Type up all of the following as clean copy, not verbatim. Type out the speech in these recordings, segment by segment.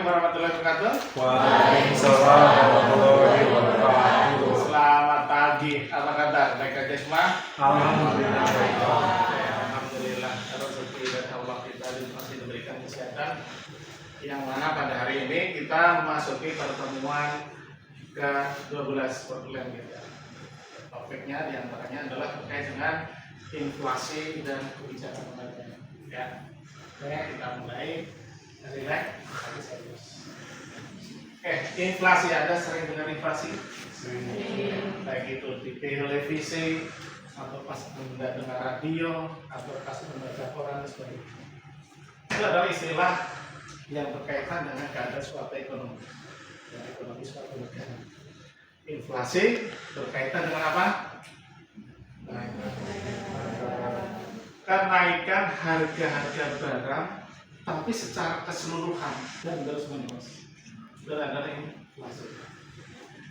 Assalamualaikum warahmatullahi wabarakatuh. Waalaikumsalam warahmatullahi wabarakatuh. Selamat pagi. Apa kabar? Baik aja semua? Alhamdulillah. Alhamdulillah. Rezeki dari Allah kita masih diberikan kesehatan. Yang mana pada hari ini kita memasuki pertemuan ke-12 perkuliahan kita. Topiknya diantaranya adalah terkait dengan inflasi dan kebijakan moneter. Ya. Oke, kita mulai. Relax, serius. Inflasi, ada sering dengar inflasi? Baik itu di televisi atau pas Anda dengar radio atau pas membaca koran dan sebagainya. Itu adalah istilah yang berkaitan dengan keadaan suatu ekonomi. Ya, ekonomi suatu negara. Inflasi berkaitan dengan apa? Kenaikan harga-harga barang tapi secara keseluruhan dan terus menerus adalah inflasi.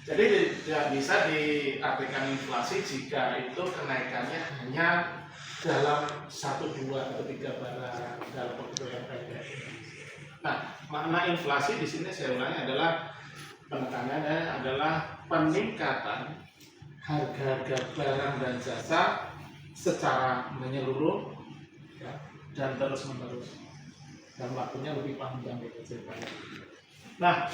Jadi tidak bisa diartikan inflasi jika itu kenaikannya hanya dalam 1, 2, atau 3 barang dalam waktu yang pendek. Nah, makna inflasi di sini saya ulangi adalah penekanannya adalah peningkatan harga-harga barang dan jasa secara menyeluruh ya, dan terus menerus. Dan waktunya lebih panjang gitu ceritanya. Nah,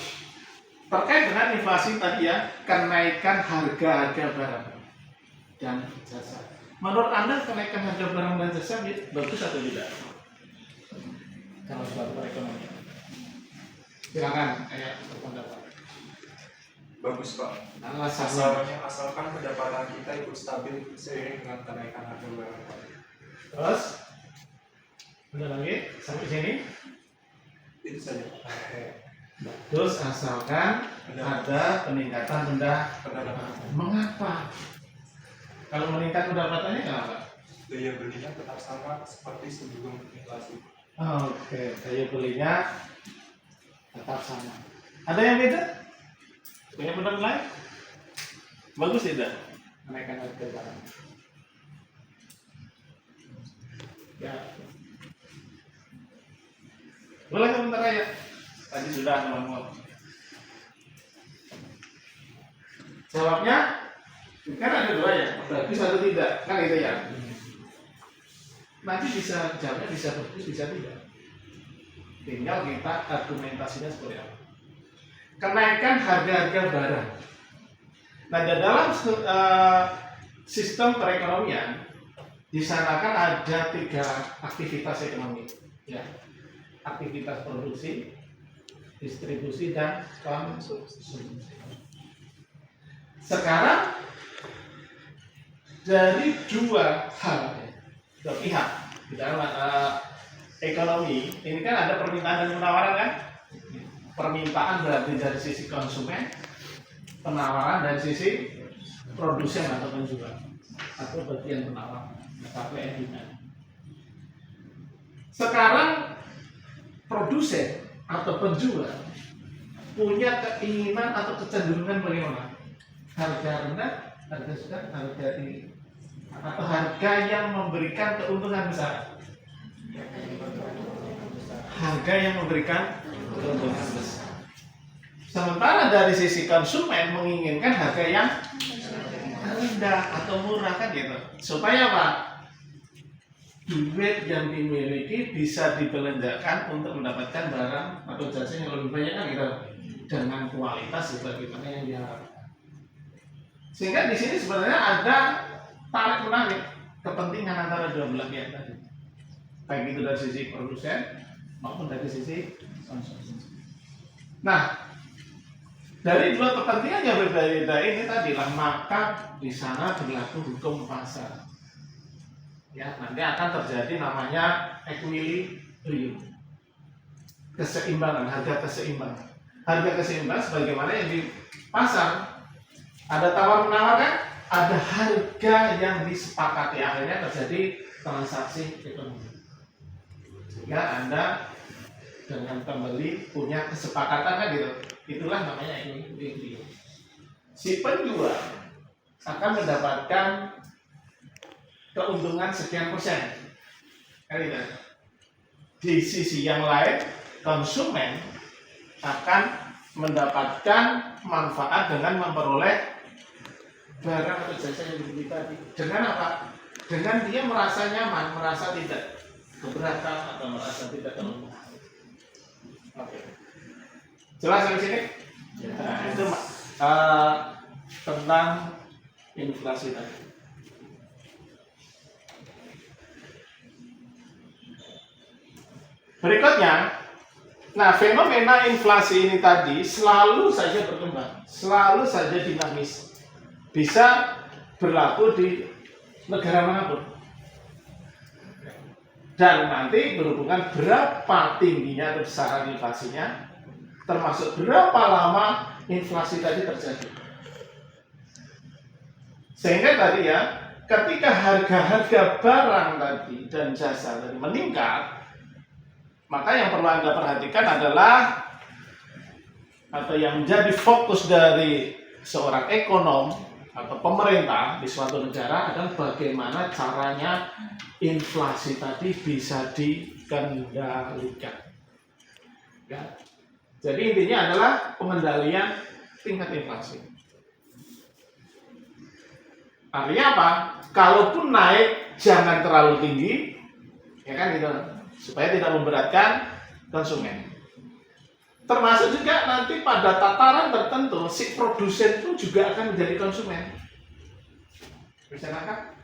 terkait dengan inflasi tadi ya, kenaikan harga-harga barang dan jasa. Menurut Anda kenaikan harga barang dan jasa bagus atau tidak? Kalau suatu perekonomian. Silakan, berpendapat. Bagus Pak. Alasannya. Asalkan pendapatan kita ikut stabil seiring dengan kenaikan harga barang. Terus, ada lagi sampai sini? Itu saja. Terus asalkan ada peningkatan pendapatan. Mengapa? Kalau meningkat pendapatannya kenapa? Daya belinya tetap sama seperti sebelum inflasi. Oke, daya belinya tetap sama. Ada yang beda? Punya pendapat lain? Bagus tidak? Menaikkan harga barang. Ya. Boleh komentar aja. Tadi sudah ngomong. Jawabnya kan ada 2 ya, bagus atau tidak, kan itu ya. Nanti bisa jawabnya bisa bagus, bisa tidak. Tinggal kita argumentasinya seperti apa. Kenaikan harga-harga barang. Nah, dalam sistem perekonomian di sana kan ada 3 aktivitas ekonomi, ya. Aktivitas produksi, distribusi, dan konsumsi. Sekarang dari 2 hal, 2 pihak di dalam ekonomi ini kan ada permintaan dan penawaran kan? Permintaan berarti dari sisi konsumen, penawaran dari sisi produsen atau penjual atau bagian penawar, supply and demand. Sekarang produsen atau penjual punya keinginan atau kecenderungan bagaimana? Harga rendah, harga sedang, harga tinggi, atau harga yang memberikan keuntungan besar. Harga yang memberikan keuntungan besar. Sementara dari sisi konsumen menginginkan harga yang rendah atau murah kan gitu. Supaya apa? Duit yang dimiliki bisa dibelanjakan untuk mendapatkan barang atau jasa yang lebih banyak kan gitu, dengan kualitas sebagaimana yang diharapkan. Sehingga di sini sebenarnya ada tarik menarik kepentingan antara 2 belah pihak tadi, baik itu dari sisi produsen maupun dari sisi konsumen. Nah, dari 2 kepentingan yang berbeda ini tadilah maka di sana berlaku hukum pasar. Ya, nanti akan terjadi namanya equilibrium, keseimbangan, harga keseimbangan. Harga keseimbangan sebagaimana yang di pasar ada tawar menawar kan, ada harga yang disepakati, akhirnya terjadi transaksi ekonomi. Sehingga Anda dengan pembeli punya kesepakatan kan gitu. Itulah namanya equilibrium. Si penjual akan mendapatkan keuntungan sekian persen. Kan gitu. Di sisi yang lain, konsumen akan mendapatkan manfaat dengan memperoleh barang atau jasa yang dibeli tadi. Dengan apa? Dengan dia merasa nyaman, merasa tidak keberatan atau merasa tidak terlalu mahal. Oke. Jelas sampai sini? Nah, itu tentang inflasi tadi. Berikutnya, nah fenomena inflasi ini tadi selalu saja berkembang, selalu saja dinamis, bisa berlaku di negara manapun. Dan nanti berhubungan berapa tingginya atau besaran inflasinya, termasuk berapa lama inflasi tadi terjadi. Sehingga tadi ya, ketika harga-harga barang tadi dan jasa tadi meningkat, maka yang perlu Anda perhatikan adalah atau yang menjadi fokus dari seorang ekonom atau pemerintah di suatu negara adalah bagaimana caranya inflasi tadi bisa dikendalikan. Ya. Jadi intinya adalah pengendalian tingkat inflasi. Artinya apa? Kalaupun naik jangan terlalu tinggi, ya kan gitu, supaya tidak memberatkan konsumen. Termasuk juga nanti pada tataran tertentu si produsen itu juga akan menjadi konsumen. Bisa nangkap?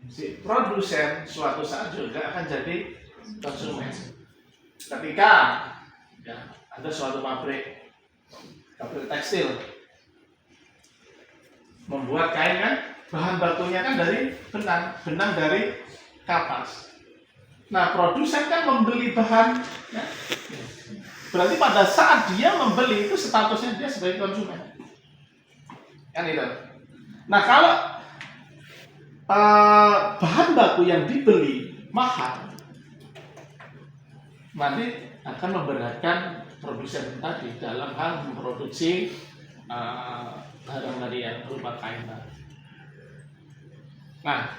Si produsen suatu saat juga akan jadi konsumen. Ketika ya, ada suatu pabrik tekstil membuat kain kan, bahan bakunya kan dari benang dari kapas. Nah, produsen kan membeli bahan, ya. Berarti pada saat dia membeli itu statusnya dia sebagai konsumen, kan itu. Nah, kalau bahan baku yang dibeli mahal, nanti akan memberatkan produsen tadi dalam hal memproduksi barang tadi yang berupa kain. Nah,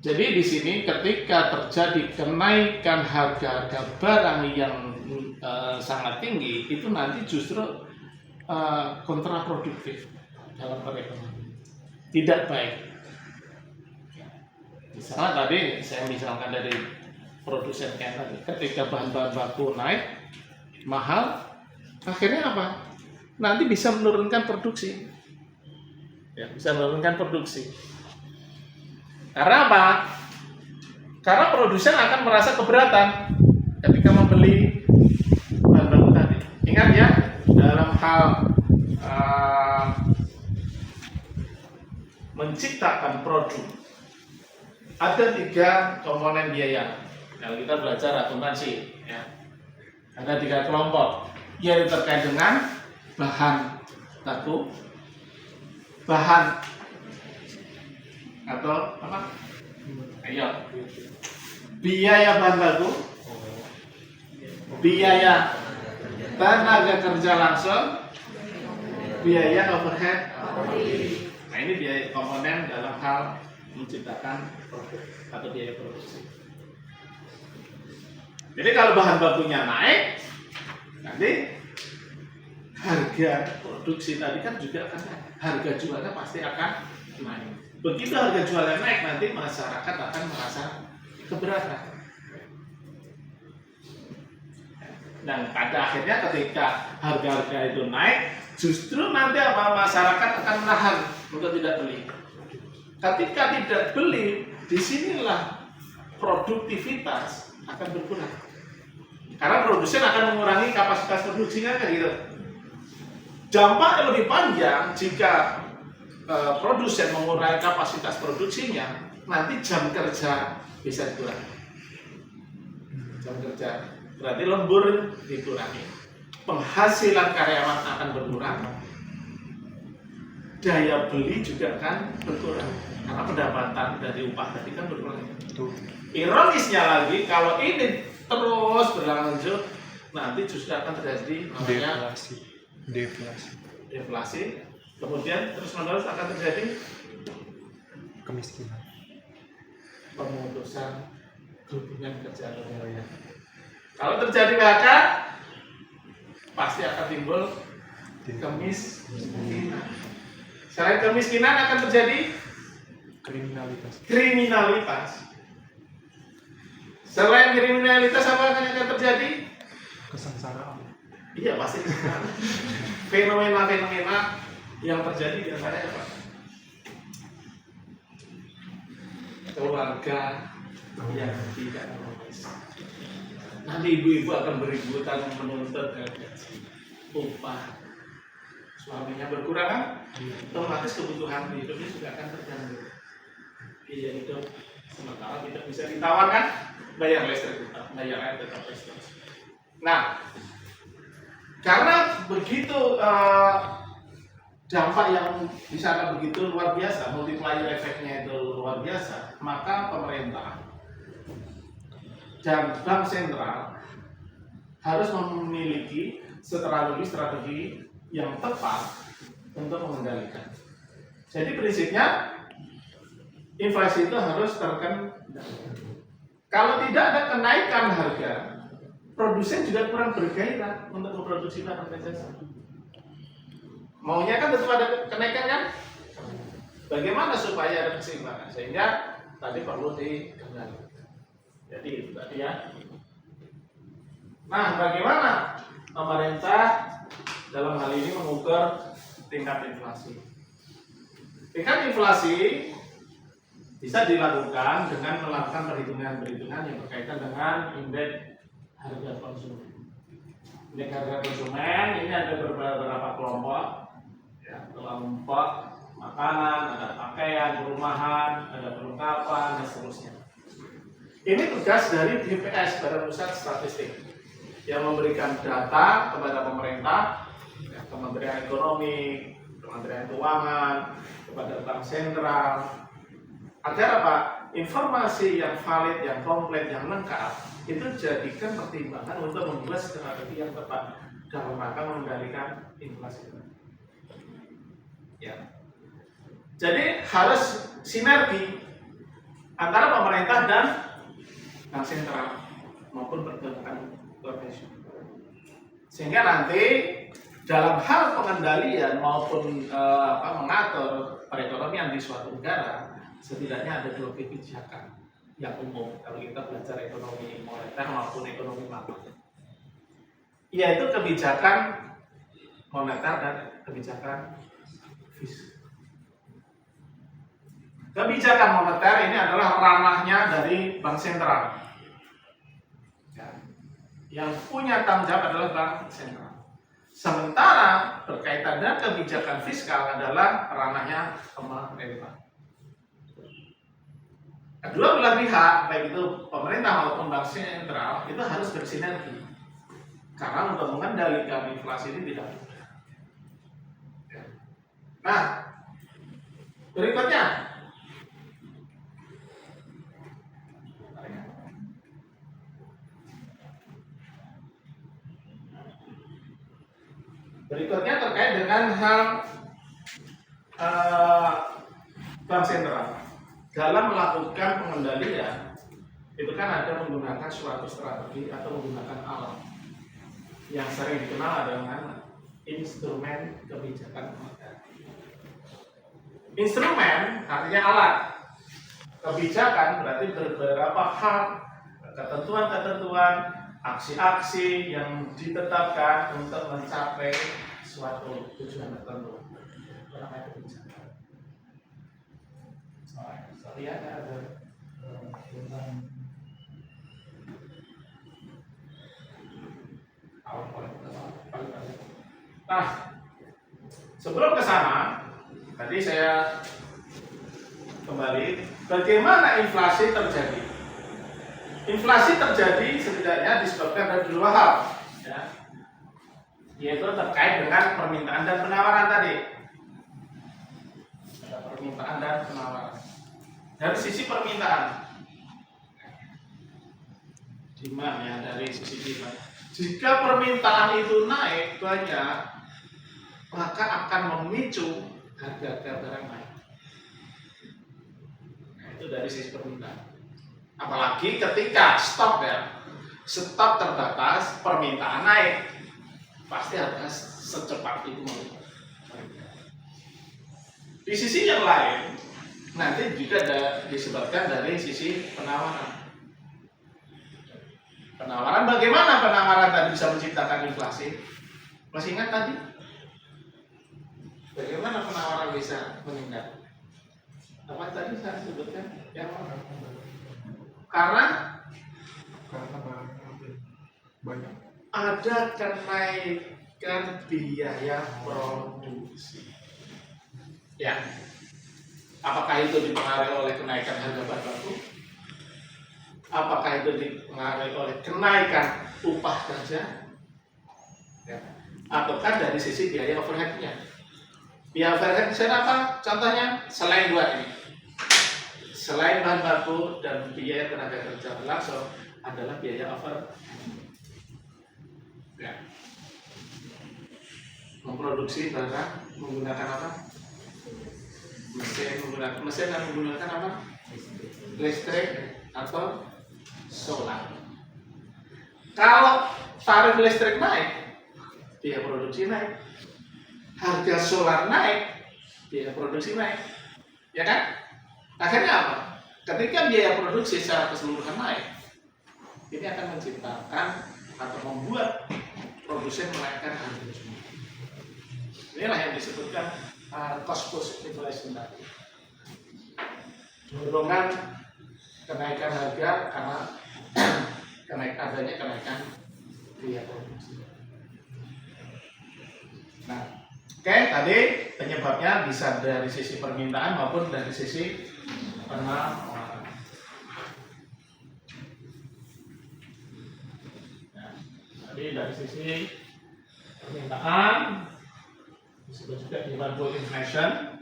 jadi di sini ketika terjadi kenaikan harga barang yang sangat tinggi, itu nanti justru kontraproduktif dalam perekonomian, tidak baik. Misalnya tadi saya misalkan dari produsen kain tadi, ketika bahan-bahan baku naik mahal, akhirnya apa? Nanti bisa menurunkan produksi, ya, bisa menurunkan produksi. Karena apa? Karena produsen akan merasa keberatan ketika membeli bahan baku tadi. Ingat ya, dalam hal menciptakan produk ada 3 komponen biaya. Kalau kita belajar akuntansi, ya, ada 3 kelompok, yaitu terkait dengan bahan baku, bahan atau apa? Ayo. Biaya bahan baku, biaya tenaga kerja langsung, biaya overhead. Nah, ini biaya komponen dalam hal menciptakan produk atau biaya produksi. Jadi kalau bahan bakunya naik, nanti harga produksi tadi kan juga akan naik. Harga jualnya pasti akan naik. Begitu harga jualnya naik, nanti masyarakat akan merasa keberatan. Dan pada akhirnya ketika harga-harga itu naik, justru nanti apa, masyarakat akan menahan untuk tidak beli. Ketika tidak beli, disinilah produktivitas akan berkurang. Karena produsen akan mengurangi kapasitas produksinya kan gitu. Dampaknya lebih panjang jika produsen mengurangi kapasitas produksinya, nanti jam kerja bisa dikurangi. Jam kerja berarti lembur dikurangi, penghasilan karyawan akan berkurang, daya beli juga akan berkurang karena pendapatan dari upah tadi kan berkurang. Ironisnya lagi, kalau ini terus berlanjut, nanti justru akan terjadi namanya deflasi. Kemudian terus menerus akan terjadi kemiskinan, pemutusan hubungan kerja. Kalau terjadi PHK, pasti akan timbul kemiskinan. Selain kemiskinan akan terjadi kriminalitas. Selain kriminalitas apa yang akan terjadi? Kesengsaraan. Iya pasti kesengsaraan. Fenomena-fenomena yang terjadi di antaranya apa? Keluarga yang tidak harmonis. Nanti ibu-ibu akan beributan menuntut upah. Suaminya berkurang kan? Otomatis kebutuhan hidupnya juga akan terganggu. Iya hidup sementara tidak bisa ditawarkan, bayar listrik tetap, bayar air tetap listrik. Nah, karena begitu dampak yang di sana begitu luar biasa, multiplier efeknya itu luar biasa, maka pemerintah dan bank sentral harus memiliki strategi yang tepat untuk mengendalikan. Jadi prinsipnya inflasi itu harus terkendali. Kalau tidak ada kenaikan harga, produsen juga kurang bergairah untuk memproduksi barang dan jasa. Maunya kan tentu ada kenaikan kan? Bagaimana supaya ada keseimbangan? Sehingga tadi perlu dikendalikan. Jadi itu tadi ya. Nah, bagaimana pemerintah dalam hal ini mengukur tingkat inflasi? Tingkat inflasi bisa dilakukan dengan melakukan perhitungan-perhitungan yang berkaitan dengan indeks harga konsumen. Indeks harga konsumen ini ada beberapa kelompok, ya, kelompok makanan, ada pakaian, perumahan, ada perlengkapan, dan seterusnya. Ini tugas dari BPS, Badan Pusat Statistik, yang memberikan data kepada pemerintah, ya, Kementerian Ekonomi, Kementerian Keuangan, kepada Bank Sentral, agar apa? Informasi yang valid, yang komplit, yang lengkap itu jadikan pertimbangan untuk membuat strategi yang tepat dalam rangka mengendalikan inflasi. Ya. Jadi harus sinergi antara pemerintah dan bank sentral maupun perbankan profesional. Sehingga nanti dalam hal pengendalian maupun mengatur perekonomian di suatu negara, setidaknya ada dua kebijakan yang umum kalau kita belajar ekonomi moneter maupun ekonomi makro, yaitu kebijakan moneter dan kebijakan fiskal. Kebijakan moneter ini adalah ranahnya dari bank sentral, ya. Yang punya tanggung jawab adalah bank sentral. Sementara berkaitan dengan kebijakan fiskal adalah ranahnya pemerintah. Kedua belah pihak, baik itu pemerintah maupun bank sentral, itu harus bersinergi. Karena untuk mengendalikan inflasi ini tidak mudah. Nah, berikutnya, terkait dengan hal bank sentral dalam melakukan pengendalian, itu kan ada menggunakan suatu strategi atau menggunakan alat yang sering dikenal dengan instrumen kebijakan moneter. Instrumen artinya alat, kebijakan berarti beberapa hal, ketentuan-ketentuan, aksi-aksi yang ditetapkan untuk mencapai suatu tujuan tertentu. Namanya kebijakan. Lihat ada nah, sebelum ke sana, tadi saya kembali bagaimana inflasi terjadi. Inflasi terjadi setidaknya disebabkan dari dua hal, ya, yaitu terkait dengan permintaan dan penawaran tadi. Ada permintaan dan penawaran. Dari sisi permintaan, demand ya, dari sisi demand. Jika permintaan itu naik banyak, maka akan memicu harga-harga barang naik. Nah, itu dari sisi permintaan. Apalagi ketika stok terbatas, permintaan naik. pasti harga secepat itu meningkat. Di sisi yang lain, nanti juga disebabkan dari sisi penawaran. Penawaran, bagaimana penawaran tadi bisa menciptakan inflasi? Masih ingat tadi? Bagaimana penawaran bisa meningkat? Apa tadi saya sebutkan? Yang karena barang banyak. ada kenaikan biaya produksi. Ya, apakah itu dipengaruhi oleh kenaikan harga bahan baku? Apakah itu dipengaruhi oleh kenaikan upah kerja? Ya. Ataukah dari sisi biaya overhead-nya? Biaya overhead apa? Contohnya selain dua ini, selain bahan baku dan biaya tenaga kerja langsung adalah biaya overhead. Ya. Memproduksi barang menggunakan apa? Mesin yang menggunakan apa? Listrik atau solar. Kalau tarif listrik naik, biaya produksi naik. Harga solar naik, biaya produksi naik. Ya kan? Akhirnya apa? Ketika biaya produksi secara keseluruhan naik, ini akan menciptakan atau membuat produsen menaikkan harga jual. Inilah yang disebutkan cost push inflation tadi. Dorongan kenaikan harga karena adanya kenaikan biaya produksi. Nah, oke, tadi penyebabnya bisa dari sisi permintaan maupun dari sisi penawaran. Nah, tadi dari sisi permintaan disebut juga demand pull inflation.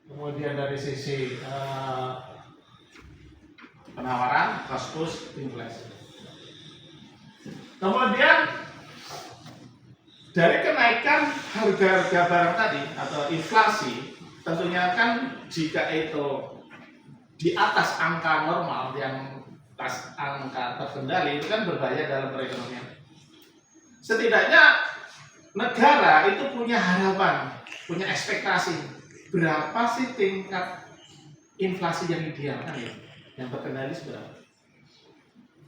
Kemudian dari sisi penawaran, cost push inflation. Kemudian dari kenaikan harga-harga barang tadi atau inflasi, tentunya kan jika itu di atas angka normal yang atas angka terkendali itu kan berbahaya dalam perekonomian. Setidaknya negara itu punya harapan, punya ekspektasi berapa sih tingkat inflasi yang ideal kan ya, yang terkendali seberapa?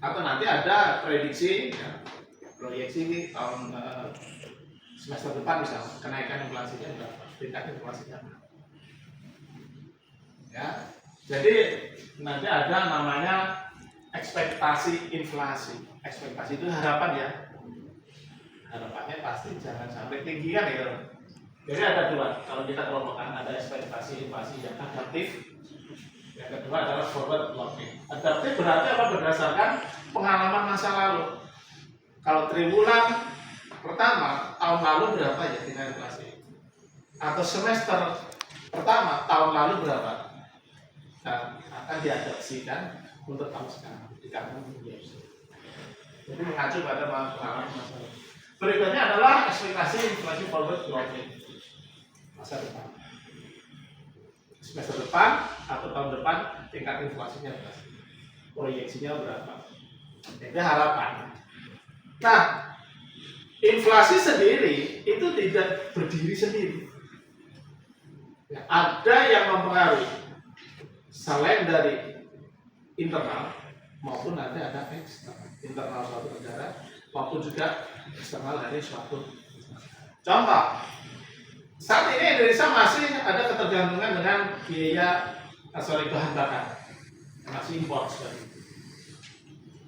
Atau nanti ada prediksi, ya, proyeksi tahun semester depan misalnya kenaikan inflasinya berapa, tingkat inflasinya berapa? Ya, jadi nanti ada namanya ekspektasi inflasi. Ekspektasi itu harapan ya. Harapannya pasti jangan sampai tinggi kan ya. Jadi ada dua, kalau kita kelompokkan ada ekspektasi inflasi yang adaptif, yang kedua adalah forward looking. Adaptif berarti apa? Berdasarkan pengalaman masa lalu. Kalau triwulan pertama tahun lalu berapa ya tingkat inflasi? Atau semester pertama tahun lalu berapa? Nah, akan diadaptasikan untuk tahun sekarang di kampung IFC. Jadi mengacu pada pengalaman masa lalu. Berikutnya adalah ekspektasi inflasi forward looking masa depan. Semester depan atau tahun depan tingkat inflasinya berapa? Proyeksinya berapa? Itu harapan. Nah, inflasi sendiri itu tidak berdiri sendiri. Ya, ada yang mempengaruhi selain dari internal maupun nanti ada eksternal. Internal suatu negara maupun juga eksternal dari suatu. Contoh, saat ini Indonesia masih ada ketergantungan dengan biaya bahan bakar, masih impor seperti itu.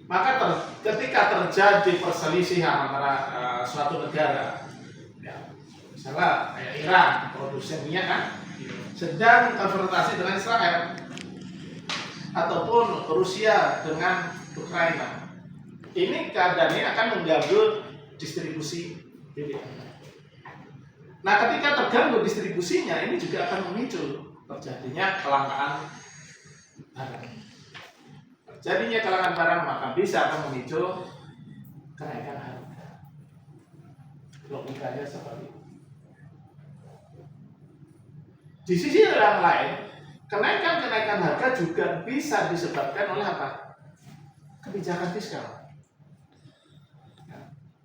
Maka ketika terjadi perselisihan antara suatu negara, ya, misalnya kayak Iran, produsen minyak kan, sedang konfrontasi dengan Israel, ataupun Rusia dengan Ukraina, ini keadaannya akan mengganggu distribusi BBM. Nah, ketika terganggu distribusinya, ini juga akan memicu terjadinya kelangkaan barang. Terjadinya kelangkaan barang maka bisa akan memicu kenaikan harga. Logikanya seperti itu. Di sisi yang lain, kenaikan harga juga bisa disebabkan oleh apa? Kebijakan fiskal.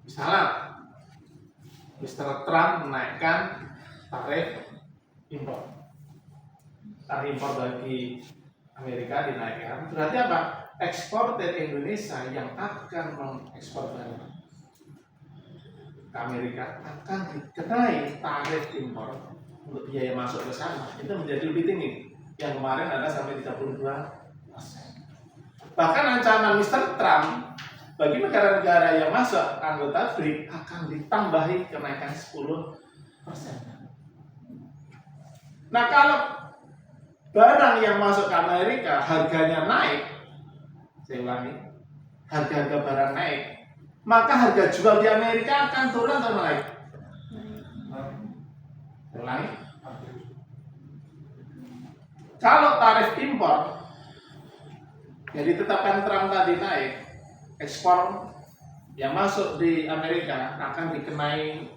Misalnya Mr. Trump menaikkan tarif impor. Tarif impor bagi Amerika dinaikkan. Berarti apa? Eksportir Indonesia yang akan mengekspor barang ke Amerika akan dikenai tarif impor untuk biaya masuk ke sana. Itu menjadi lebih tinggi. Yang kemarin ada sampai 32%. Bahkan ancaman Mr. Trump bagi negara-negara yang masuk anggota BRIC akan ditambahi kenaikan 10%. Nah, kalau barang yang masuk ke Amerika harganya naik, saya ulangi, harga barang naik, maka harga jual di Amerika akan turun atau naik? Saya ulangi. Kalau tarif impor yang ditetapkan Trump tadi naik, ekspor yang masuk di Amerika akan dikenai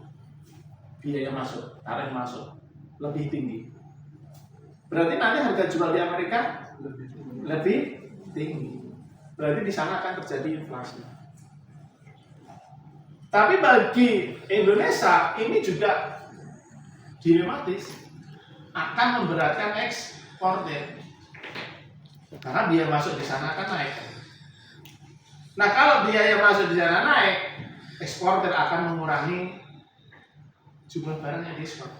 biaya masuk, tarif masuk lebih tinggi. Berarti nanti harga jual di Amerika lebih tinggi. Berarti di sana akan terjadi inflasi. Tapi bagi Indonesia ini juga dilematis, akan memberatkan eksportir karena biaya masuk di sana akan naik. Nah, kalau biaya masuk di sana naik, eksportir akan mengurangi jumlah barang yang diekspor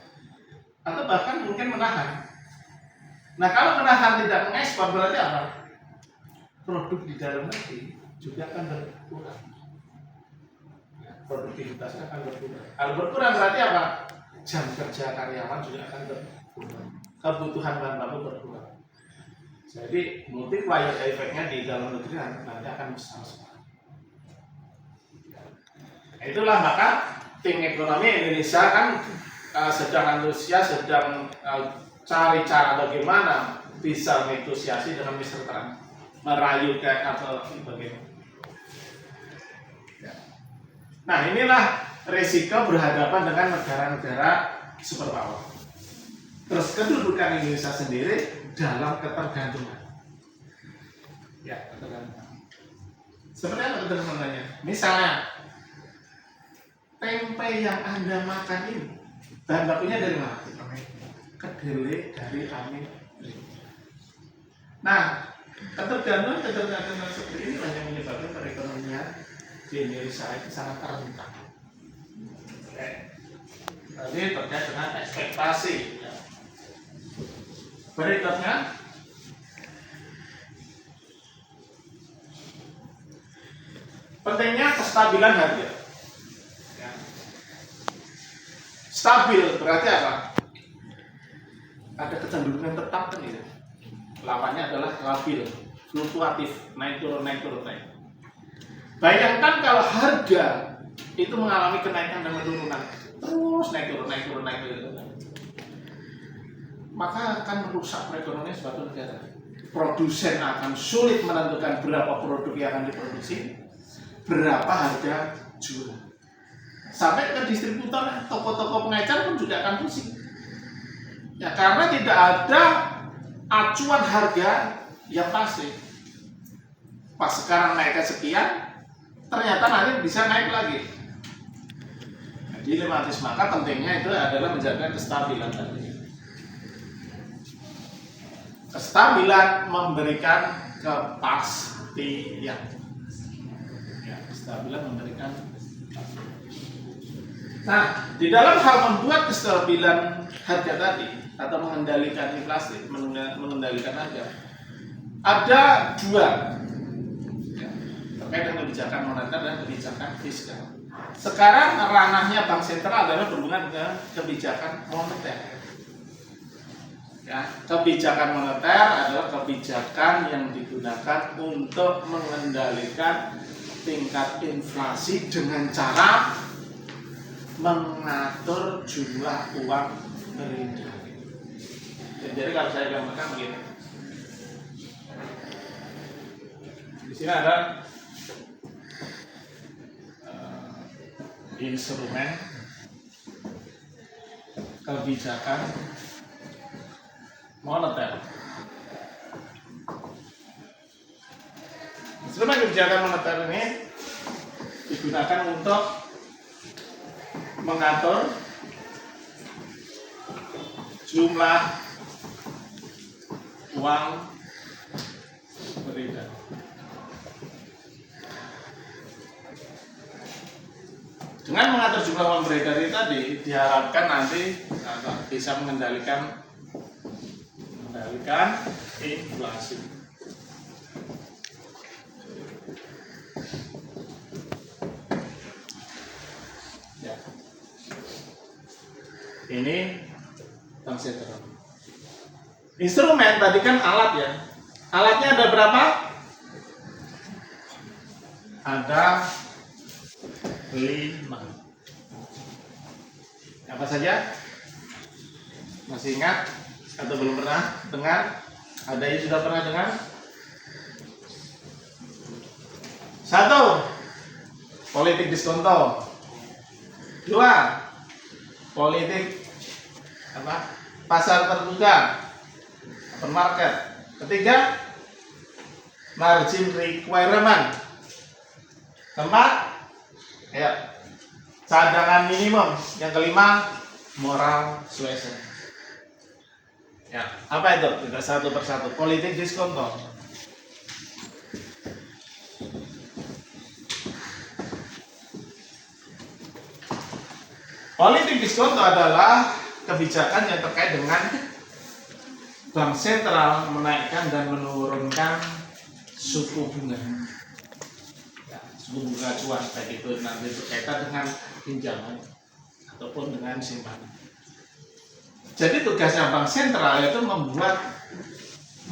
atau bahkan mungkin menahan. Nah, kalau menahan tidak mengekspor berarti apa? Produk di dalam negeri juga akan berkurang. Produktivitasnya akan berkurang. Kalau berkurang berarti apa? Jam kerja karyawan juga akan berkurang. Kebutuhan bahan baku berkurang. Jadi multiplier efeknya di dalam negeri nanti akan besar sekali. Itulah maka tim ekonomi Indonesia kan sedang antusias, sedang cari cara bagaimana bisa negosiasi dengan Mr. Trump, merayu ke atau bagaimana. Nah, inilah resiko berhadapan dengan negara-negara superpower. Terus kedudukan Indonesia sendiri dalam ketergantungan. Ya, ketergantungan. Seperti apa ketergantungannya? Misalnya, tempe yang Anda makan ini, bahan bakunya dari mana? Kedelai dari Amerika. Nah, ketergantungan seperti ini yang menyebabkan perekonomian di Indonesia itu sangat rentan. Tadi terkait dengan ekspektasi. Berikutnya, pentingnya kestabilan harga. Stabil berarti apa? Ada kecenderungan tetap kan itu. Lawannya adalah labil, fluktuatif, naik turun naik turun naik. Bayangkan kalau harga itu mengalami kenaikan dan penurunan, terus naik turun naik turun naik turun, maka akan merusak perekonomian suatu negara. Produsen akan sulit menentukan berapa produk yang akan diproduksi, berapa harga jual. Sampai ke distributor, toko-toko pengecer pun juga akan pusing. Ya, karena tidak ada acuan harga yang pasti. Pas sekarang naiknya sekian, ternyata nanti bisa naik lagi. Dilematis, maka pentingnya itu adalah menjaga kestabilan tadi. Kestabilan memberikan kepastian. Ya, kestabilan memberikan kepastian. Nah, di dalam hal membuat kestabilan harga tadi atau mengendalikan inflasi, mengendalikan harga, ada dua ya, terkait dengan kebijakan moneter dan kebijakan fiskal. Sekarang ranahnya bank sentral adalah berhubungan dengan kebijakan moneter. Ya, kebijakan moneter adalah kebijakan yang digunakan untuk mengendalikan tingkat inflasi dengan cara mengatur jumlah uang beredar. Jadi kalau saya gambarkan begini, di sini ada instrumen kebijakan moneter. Instrumen kebijakan moneter ini digunakan untuk mengatur jumlah uang beredar. Dengan mengatur jumlah uang beredar ini tadi diharapkan nanti bisa mengendalikan inflasi. Ya. Ini bank sentral. Instrumen tadi kan alat ya. Alatnya ada berapa? Ada 5. Apa saja? Masih ingat atau belum pernah dengar? Ada yang sudah pernah dengar? 1. Politik diskonto. 2. Politik pasar terbuka, open market. 3. Margin requirement. 4. Ya, cadangan minimum. Yang 5, moral suasion. Ya, apa itu? Tidak satu persatu. Politik diskonto. Politik diskonto adalah kebijakan yang terkait dengan bank sentral menaikkan dan menurunkan suku bunga. Ya, suku bunga acuan, baik itu nanti berkaitan dengan pinjaman ataupun dengan simpanan. Jadi tugasnya bank sentral itu membuat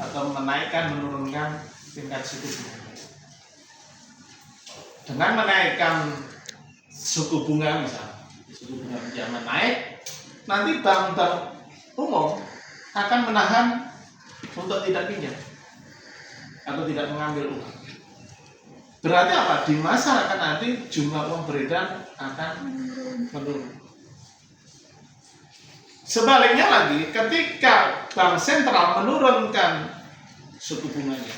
atau menaikkan, menurunkan tingkat suku bunga. Dengan menaikkan suku bunga misalnya, suku bunga pinjaman naik, nanti bank-bank umum akan menahan untuk tidak pinjam atau tidak mengambil uang. Berarti apa? Di masyarakat nanti jumlah uang beredar akan menurun. Sebaliknya lagi, ketika bank sentral menurunkan suku bunganya,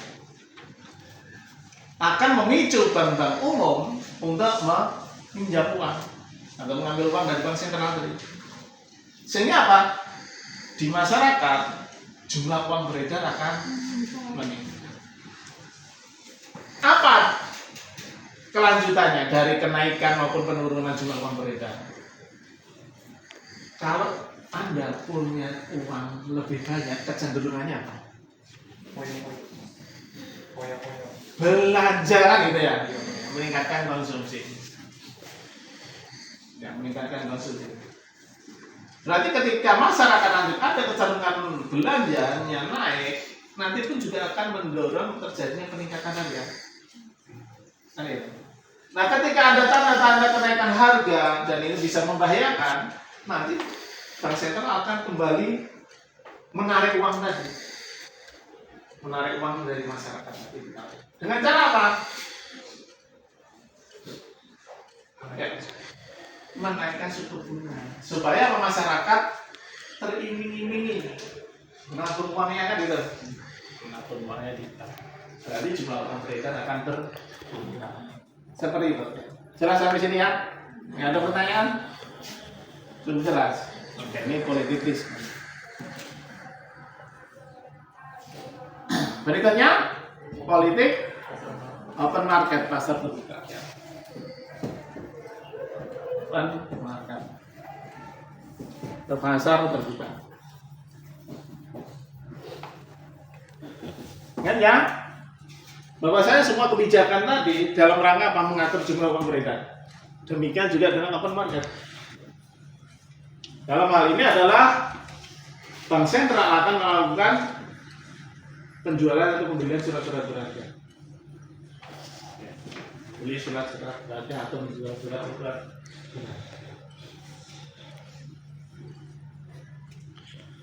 akan memicu bank-bank umum untuk meminjam uang atau mengambil uang dari bank sentral tadi. Sehingga apa? Di masyarakat jumlah uang beredar akan meningkat. Apa kelanjutannya dari kenaikan maupun penurunan jumlah uang beredar? Kalau Anda punya uang lebih banyak, kecenderungannya apa? Belanja kan gitu ya, meningkatkan konsumsi. Ya, meningkatkan konsumsi. Berarti ketika masyarakat nanti ada kecenderungan belanjanya naik, nanti pun juga akan mendorong terjadinya peningkatan harga. Nah, ketika ada tanda-tanda kenaikan harga dan ini bisa membahayakan, nanti bank sentral akan kembali menarik uang tadi, menarik uang dari masyarakat tadi. Dengan cara apa? Ya, menaikkan suku bunga supaya masyarakat teriming-imingi menabung uangnya kan gitu, menabung uangnya berarti jumlah uang beredar akan berkurang. Seperti itu. Jelas sampai sini ya? Nggak ada pertanyaan? Belum jelas? Oke, ini politik diskonto. Berikutnya politik open market, pasar terbuka. Open market, pasar terbuka. Ingat ya, bahwa saya semua kebijakan tadi dalam rangka apa? Mengatur jumlah uang beredar. Demikian juga dengan open market. Dalam hal ini adalah bank sentral akan melakukan penjualan atau pembelian surat-surat berharga. Beli surat-surat berharga atau menjual surat-surat berharga.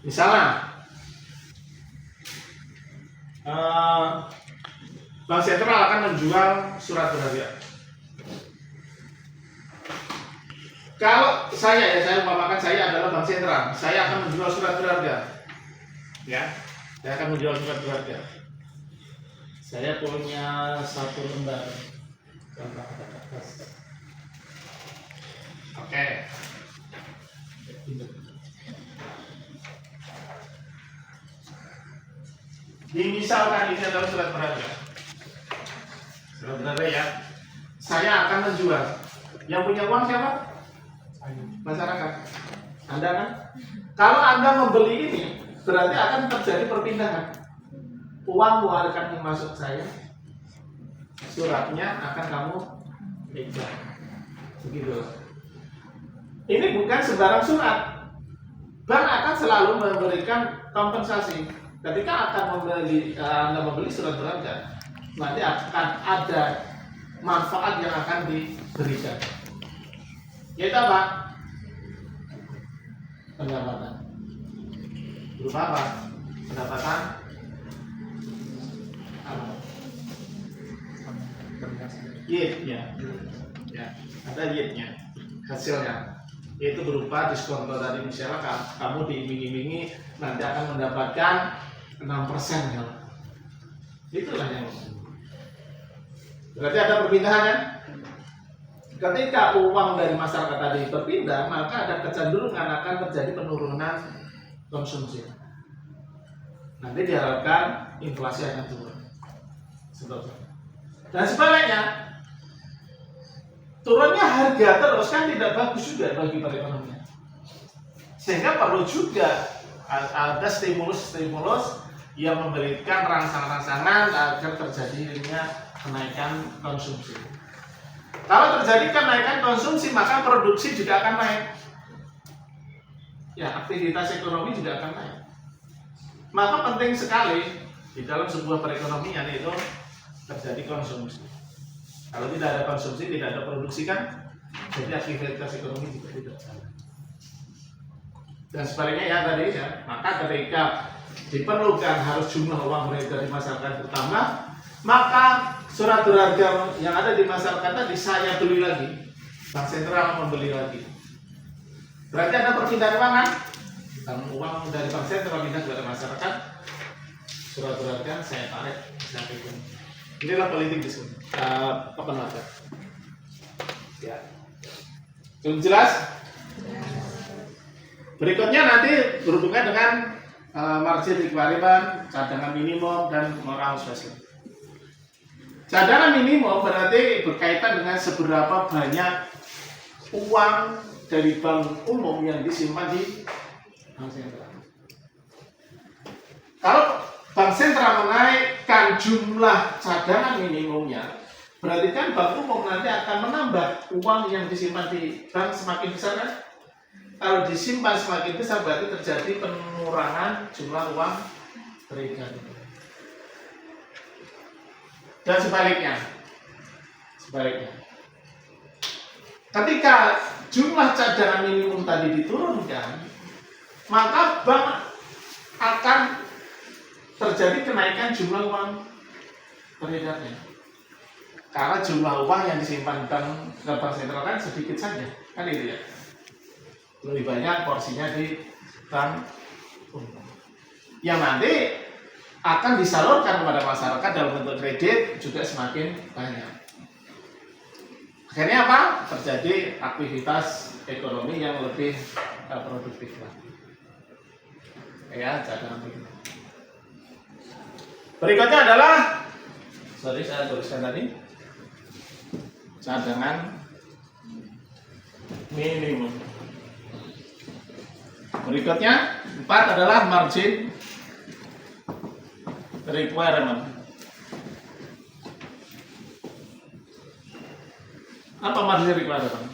Misalnya, bank sentral akan menjual surat berharga. Kalau saya umpamakan saya adalah bank sentral, saya akan menjual surat berharga. Ya, saya akan menjual surat berharga. Saya punya 1 lembar. Oke, Dimisalkan ini adalah surat berharga. Surat berharga ya. Saya akan menjual. Yang punya uang siapa? Masyarakat. Anda kan? Kalau Anda membeli ini, berarti akan terjadi perpindahan. Uang akan masuk saya, suratnya akan kamu pegang. Begitu. Ini bukan sembarang surat. Bank akan selalu memberikan kompensasi. Ketika Anda membeli surat berharga, nanti akan ada manfaat yang akan diberikan. Yaitu apa? Pendapatan. Berupa apa? Pendapatan yield-nya. Ya, ada yield-nya, hasilnya. Yaitu berupa diskonto tadi, misalnya kamu diiming-imingi nanti akan mendapatkan 6% ya. Itulah yang berarti ada perpindahan kan? Ketika uang dari masyarakat tadi berpindah, maka ada kecenderungan akan terjadi penurunan konsumsi. Nanti diharapkan inflasi akan turun. Dan sebaliknya, turunnya harga terus kan tidak bagus juga bagi perekonomian. Sehingga perlu juga ada stimulus-stimulus yang memberikan rangsangan-rangsangan agar terjadinya kenaikan konsumsi. Kalau terjadi kenaikan konsumsi, maka produksi juga akan naik. Ya, aktivitas ekonomi juga akan naik. Maka penting sekali di dalam sebuah perekonomian itu terjadi konsumsi. Kalau tidak ada konsumsi, tidak ada produksi kan, jadi aktivitas ekonomi juga tidak jalan. Dan sebaliknya ya tadi ya, maka ketika diperlukan harus jumlah uang beredar di masyarakat bertambah, maka surat berharga yang ada di masyarakat tadi saya beli lagi, bank sentral membeli lagi. Berarti ada perpindahan uang kan? Dan uang dari bank sentral pindah kepada masyarakat, surat berharga saya tarik, saya pegang. Inilah politik di sini. Apa ya. Belum jelas? Berikutnya nanti berhubungan dengan margin requirement, cadangan minimum, dan moral special. Cadangan minimum berarti berkaitan dengan seberapa banyak uang dari bank umum yang disimpan di bank sentral. Kalau bank sentral menaikkan jumlah cadangan minimumnya, berarti kan bank umum nanti akan menambah uang yang disimpan di bank semakin besar kan? Kalau disimpan semakin besar berarti terjadi pengurangan jumlah uang beredar. Dan sebaliknya, ketika jumlah cadangan minimum tadi diturunkan, maka bank akan terjadi kenaikan jumlah uang beredarnya. Karena jumlah uang yang disimpan bank sentral kan sedikit saja, kan itu ya. Lebih banyak porsinya di bank umum. Yang nanti akan disalurkan kepada masyarakat dalam bentuk kredit juga semakin banyak. Akhirnya apa? Terjadi aktivitas ekonomi yang lebih produktif lagi. Ya, cadangan minimum. Berikutnya adalah, saya tuliskan tadi, cadangan minimum. Berikutnya 4 adalah margin requirement. Apa margin requirement?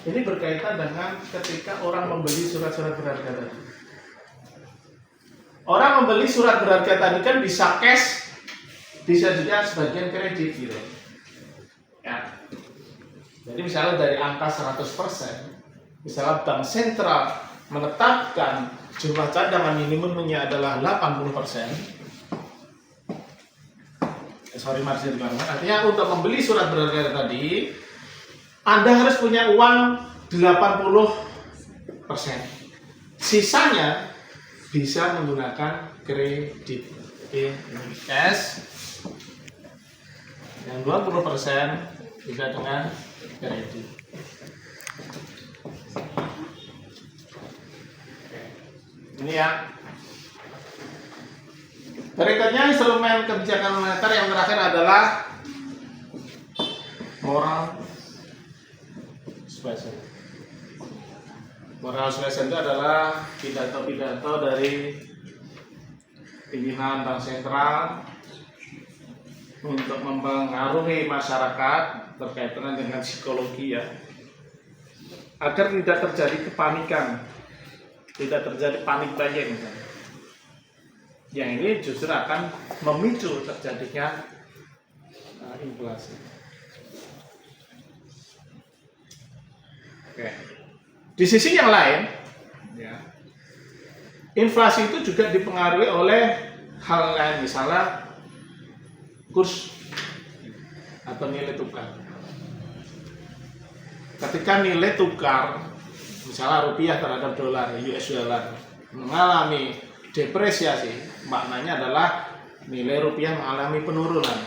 Ini berkaitan dengan ketika orang membeli surat-surat berharga tadi. Orang membeli surat berharga tadi kan bisa cash, bisa juga sebagian kredit gitu. Ya. Jadi misalnya dari angka 100%, misalnya bank sentral menetapkan jumlah cadangan minimumnya adalah 80%. Margin requirement. Artinya untuk membeli surat berharga tadi, Anda harus punya uang 80%. Sisanya bisa menggunakan kredit. Oke, cash. Yang 20% bisa dengan kredit. Ini ya. Berikutnya instrumen kebijakan moneter yang terakhir adalah moral suasion. Moral suasion itu adalah pidato-pidato dari pimpinan bank sentral untuk mempengaruhi masyarakat berkaitan dengan psikologi ya, agar tidak terjadi kepanikan, tidak terjadi panik buying misalnya. Yang ini justru akan memicu terjadinya inflasi. Oke. Di sisi yang lain, ya, inflasi itu juga dipengaruhi oleh hal lain, misalnya kurs atau nilai tukar. Ketika nilai tukar, misalnya rupiah terhadap dolar, US dollar, mengalami depresiasi, maknanya adalah nilai rupiah mengalami penurunan.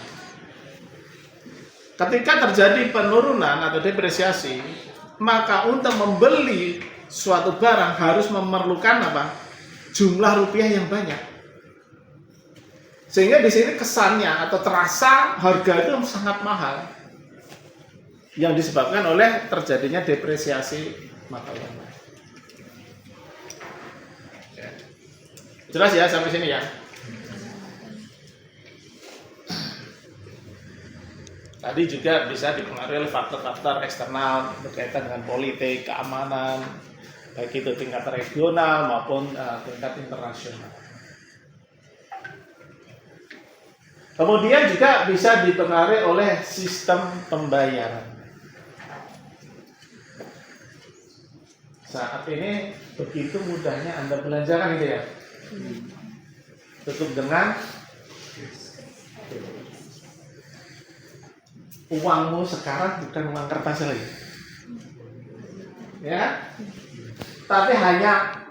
Ketika terjadi penurunan atau depresiasi, maka untuk membeli suatu barang harus memerlukan apa? Jumlah rupiah yang banyak. Sehingga di sini kesannya atau terasa harga itu sangat mahal, yang disebabkan oleh terjadinya depresiasi mata uang. Jelas ya sampai sini ya. Tadi juga bisa dipengaruhi oleh faktor-faktor eksternal berkaitan dengan politik, keamanan, baik itu tingkat regional maupun tingkat internasional. Kemudian juga bisa dipengaruhi oleh sistem pembayaran. Saat ini begitu mudahnya Anda belanjakan gitu ya. Tutup dengan uangmu sekarang bukan uang kertas lagi, ya, tapi hanya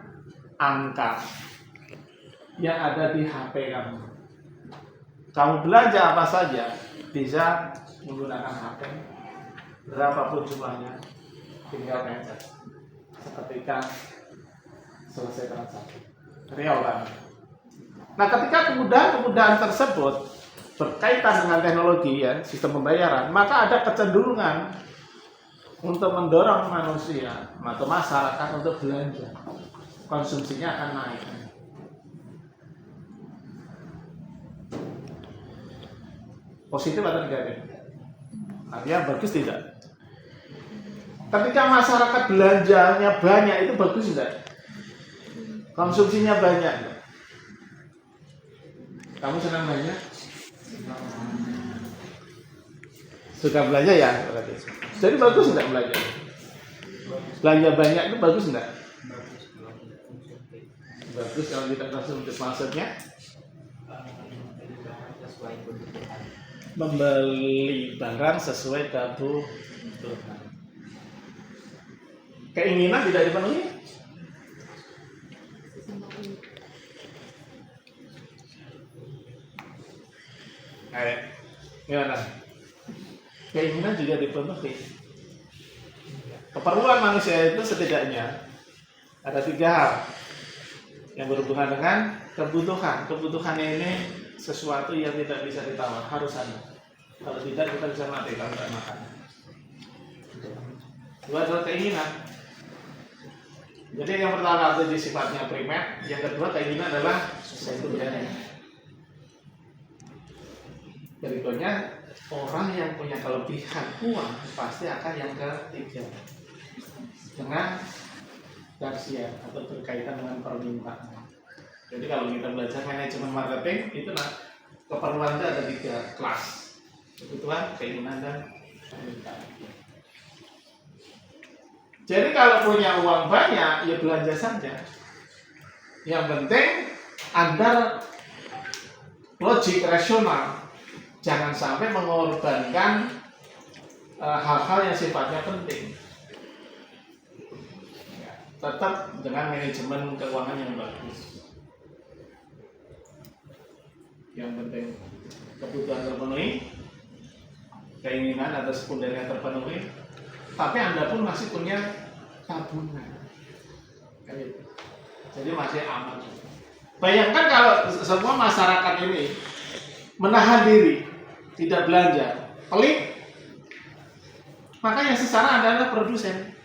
angka yang ada di HP kamu. Kamu belanja apa saja bisa menggunakan HP, berapapun jumlahnya, tinggal pencet seketika selesai transaksi. Real banget. Nah, ketika kemudahan tersebut berkaitan dengan teknologi ya, sistem pembayaran, maka ada kecenderungan untuk mendorong manusia atau masyarakat untuk belanja. Konsumsinya akan naik. Positif atau negatif? Artinya bagus tidak? Ketika masyarakat belanjanya banyak, itu bagus tidak? Konsumsinya banyak. Kamu senang belanja? Suka belanja ya? Jadi bagus enggak belanja? Belanja banyak itu bagus enggak? Bagus kalau kita konsumsi. Maksudnya membeli barang sesuai kebutuhan. Keinginan tidak dipenuhi. Gimana? Keinginan juga dipenuhi. Keperluan manusia itu setidaknya ada 3 hal yang berhubungan dengan kebutuhan. Kebutuhannya ini sesuatu yang tidak bisa ditawar, harus ada. Kalau tidak kita bisa mati kalau tidak makan. Dua adalah keinginan. Jadi yang pertama itu sifatnya primer, yang kedua keinginan adalah sekundernya. Berikutnya orang yang punya kelebihan uang pasti akan yang ketiga dengan tersier atau berkaitan dengan permintaan. Jadi kalau kita belajar manajemen marketing itu keperluan itu ada 3 kelas: kebutuhan, keinginan, dan permintaan. Jadi kalau punya uang banyak ya belanja saja. Yang penting Anda logik rasional. Jangan sampai mengorbankan hal-hal yang sifatnya penting. Ya, tetap dengan manajemen keuangan yang bagus. Yang penting kebutuhan terpenuhi, keinginan atau sekundernya terpenuhi, tapi Anda pun masih punya tabungan. Jadi masih aman. Bayangkan kalau semua masyarakat ini menahan diri, tidak belanja, pelit, maka yang sesara adalah produsen.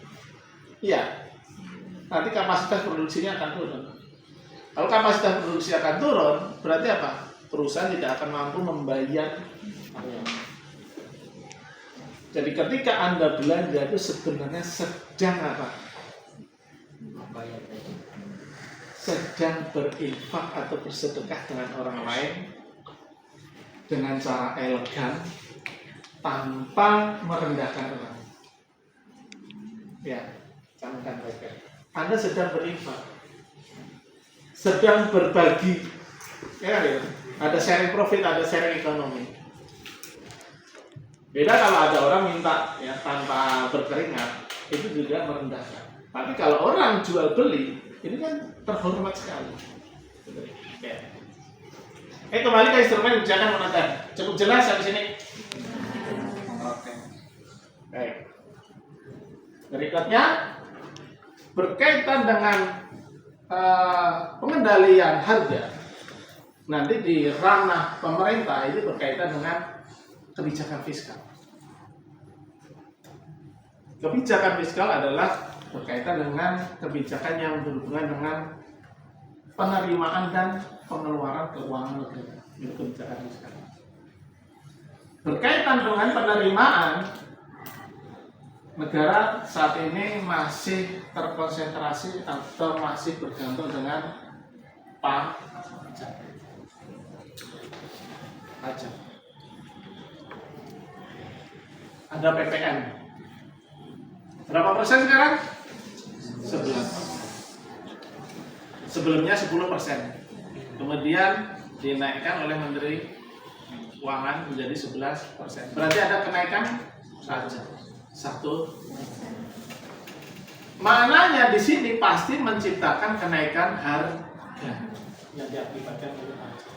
Iya, nanti kapasitas produksinya akan turun. Kalau kapasitas produksi akan turun, berarti apa? Perusahaan tidak akan mampu membayar karyawan. Jadi ketika Anda belanja itu sebenarnya sedang apa? Sedang berinfak atau bersedekah dengan orang lain dengan cara elegan tanpa merendahkan orang. Ya, camkan baik-baik. Anda sedang berinfak, sedang berbagi, ya, ada sharing profit, ada sharing ekonomi. Beda kalau ada orang minta ya tanpa berkeringat, itu juga merendahkan. Tapi kalau orang jual beli, ini kan terhormat sekali. Ya. Kembali ke instrumen kebijakan moneter. Cukup jelas sampai sini. Oke. Baik. Berikutnya berkaitan dengan pengendalian harga. Nanti di ranah pemerintah ini berkaitan dengan kebijakan fiskal. Kebijakan fiskal adalah berkaitan dengan kebijakan yang berhubungan dengan penerimaan dan pengeluaran keuangan negara. Itu kebijakan fiskal. Berkaitan dengan penerimaan, negara saat ini masih terkonsentrasi atau masih bergantung dengan pajak. Ada PPN. Berapa persen sekarang? 11. Sebelumnya 10%. Kemudian dinaikkan oleh Menteri Keuangan menjadi 11%. Berarti ada kenaikan saja. 1. Maknanya di sini pasti menciptakan kenaikan harga yang diakibatkan oleh pajak.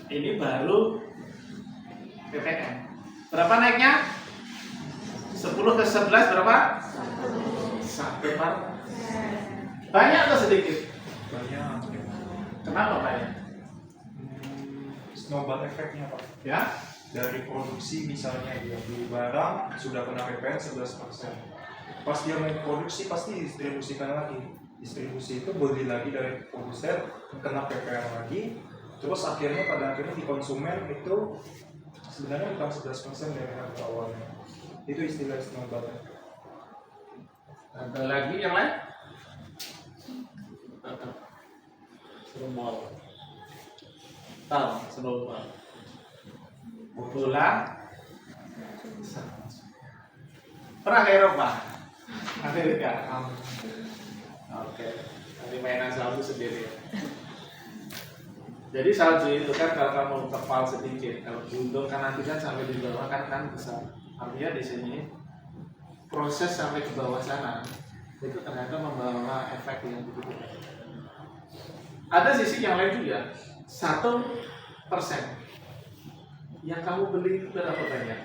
Ini baru PPN. Berapa naiknya? 10 ke 11 berapa? 1%. Banyak atau sedikit? Banyak. Kenapa banyak? Snowball efeknya Pak. Ya? Dari produksi misalnya dia beli barang sudah kena PPN 11%. Pas dia main produksi pasti distribusikan lagi. Distribusi itu beli lagi dari produsen, kena PPN lagi. Terus akhirnya pada akhirnya di konsumen itu sebenarnya bukan 11% dari harga awalnya. Itu istilah snowball. Ada lagi yang lain? Snowball. Tahu snowball. Bola. Pernah ke Eropa? Amerika. Oke. Nanti mainan salju sendiri. Jadi salju itu kan kalau kamu tebal sedikit, kalau buntung kan nanti kan sampai di bawah kan besar. Artinya di sini proses sampai ke bawah sana itu ternyata membawa efek yang begitu. Ada sisi yang lain juga. 1% yang kamu beli berapa banyak?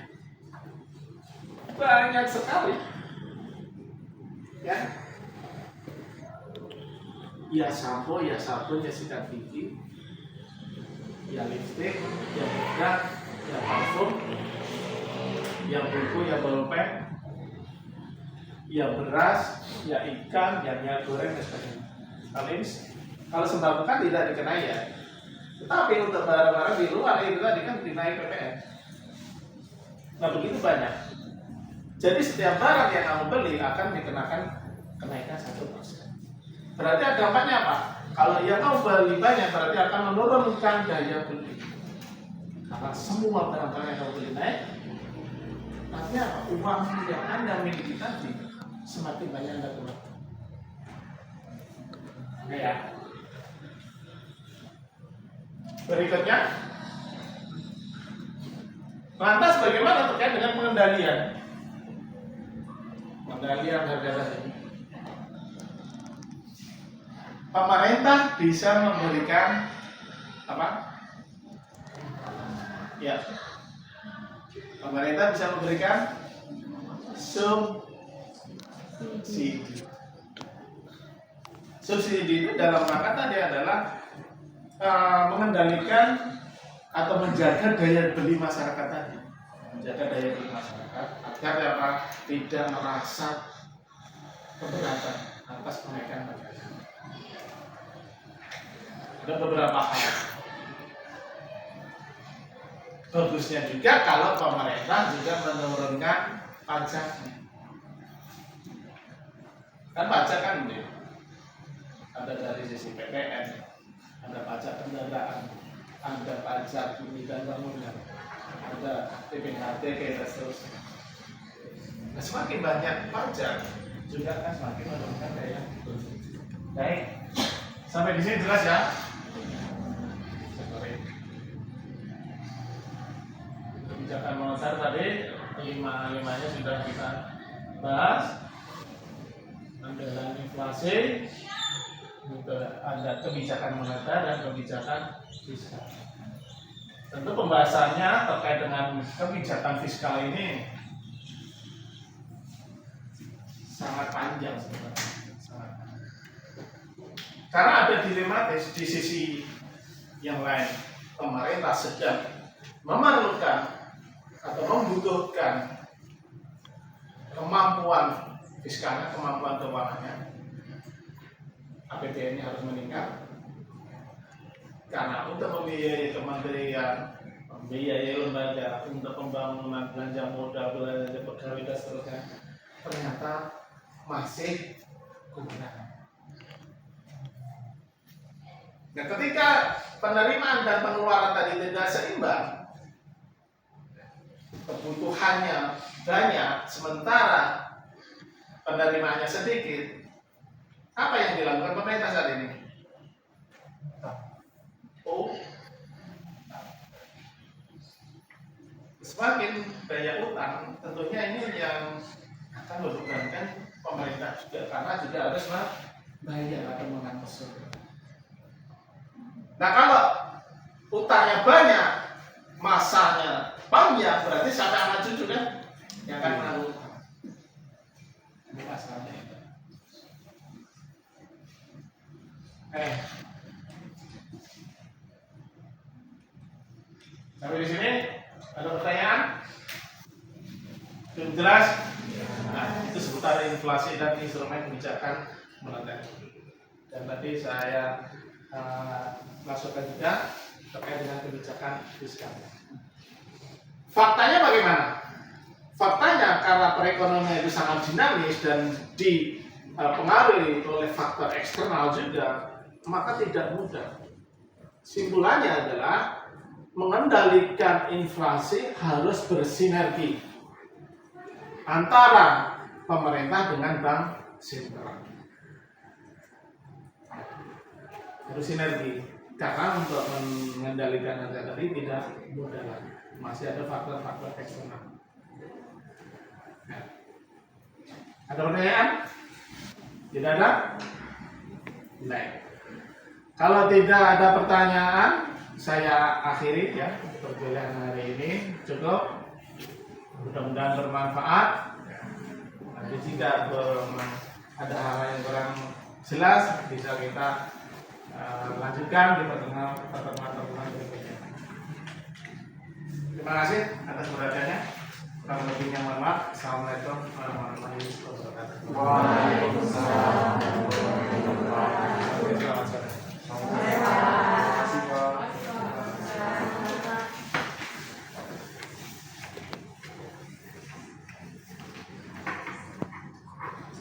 Banyak sekali. Ya. Ya sampo, ya sabun, ya sikat gigi, ya lipstick, ya bedak, ya parfum, ya buku, ya bolpen, ya beras, ya ikan, ya minyak goreng dan sebagainya. Kalau sembako kan tidak dikenai ya. Tetapi untuk barang-barang di luar itu tadi kan dinai PPN. Nah begitu banyak. Jadi setiap barang yang kamu beli akan dikenakan kenaikan 1%. Berarti dampaknya apa? Kalau yang kamu beli banyak berarti akan menurunkan daya beli. Karena semua barang-barang yang kamu beli naik, artinya apa? Uang yang Anda miliki tadi semakin banyak Anda keluarkan. Oke ya. Berikutnya, lantas bagaimana terkait dengan pengendalian harga tadi? Pemerintah bisa memberikan apa? Ya, pemerintah bisa memberikan subsidi subsidi. Subsidi itu dalam rangka tadi adalah mengendalikan atau menjaga daya beli masyarakat tadi, menjaga daya beli masyarakat agar apa tidak merasa keberatan atas kenaikan harga. Ada beberapa hal. Bagusnya juga kalau pemerintah juga menurunkan pajaknya. Kan pajak kan ini ada dari sisi PPN, ada pajak kendaraan, ada pajak bumi dan bangunan, ada PPHT dan seterusnya. Nah, semakin banyak pajak juga kan semakin menurunkan daya beli. Baik, sampai di sini jelas ya. Kebijakan moneter tadi lima-limanya sudah kita bahas. Pengendalian inflasi, ada kebijakan moneter dan kebijakan fiskal. Tentu pembahasannya terkait dengan kebijakan fiskal ini sangat panjang sebenarnya. Karena ada dilematis di sisi yang lain. Pemerintah sedang memerlukan atau membutuhkan kemampuan fiskalnya, kemampuan keuangannya. APBN-nya harus meningkat karena untuk membiayai kementerian, membiayai lembaga, untuk pembangunan, belanja modal, belanja pegawai dan seterusnya, ternyata masih kurang. Nah, ketika penerimaan dan pengeluaran tadi tidak seimbang, kebutuhannya banyak, sementara penerimaannya sedikit, apa yang dilakukan pemerintah saat ini? Semakin daya utang, tentunya ini yang akan membebankan pemerintah juga, karena juga harus membayar atau mengangkut. Nah, kalau utangnya banyak, masanya panjang, berarti sampai anak cucu kan yang akan menanggung utang. Ini masalahnya itu. Sampai di sini ada pertanyaan? Belum jelas? Nah, itu seputar inflasi dan instrumen kebijakan moneter. Dan tadi saya masukkan juga terkait dengan kebijakan fiskal. Faktanya bagaimana? Faktanya karena perekonomian itu sangat dinamis dan dipengaruhi oleh faktor eksternal juga, maka tidak mudah. Simpulannya adalah mengendalikan inflasi harus bersinergi antara pemerintah dengan bank sentral. Harus sinergi, karena untuk mengendalikan harga tadi tidak mudah lagi. Masih ada faktor-faktor eksternal. Nah, ada pertanyaan? Tidak ada? Baik. Kalau tidak ada pertanyaan, saya akhiri ya perkuliahan hari ini. Cukup. Mudah-mudahan bermanfaat. Nanti jika ada hal yang kurang jelas, bisa kita lanjutkan di pertemuan berikutnya. Terima kasih atas perhatiannya. Kurang lebihnya mohon maaf. Assalamualaikum warahmatullahi wabarakatuh.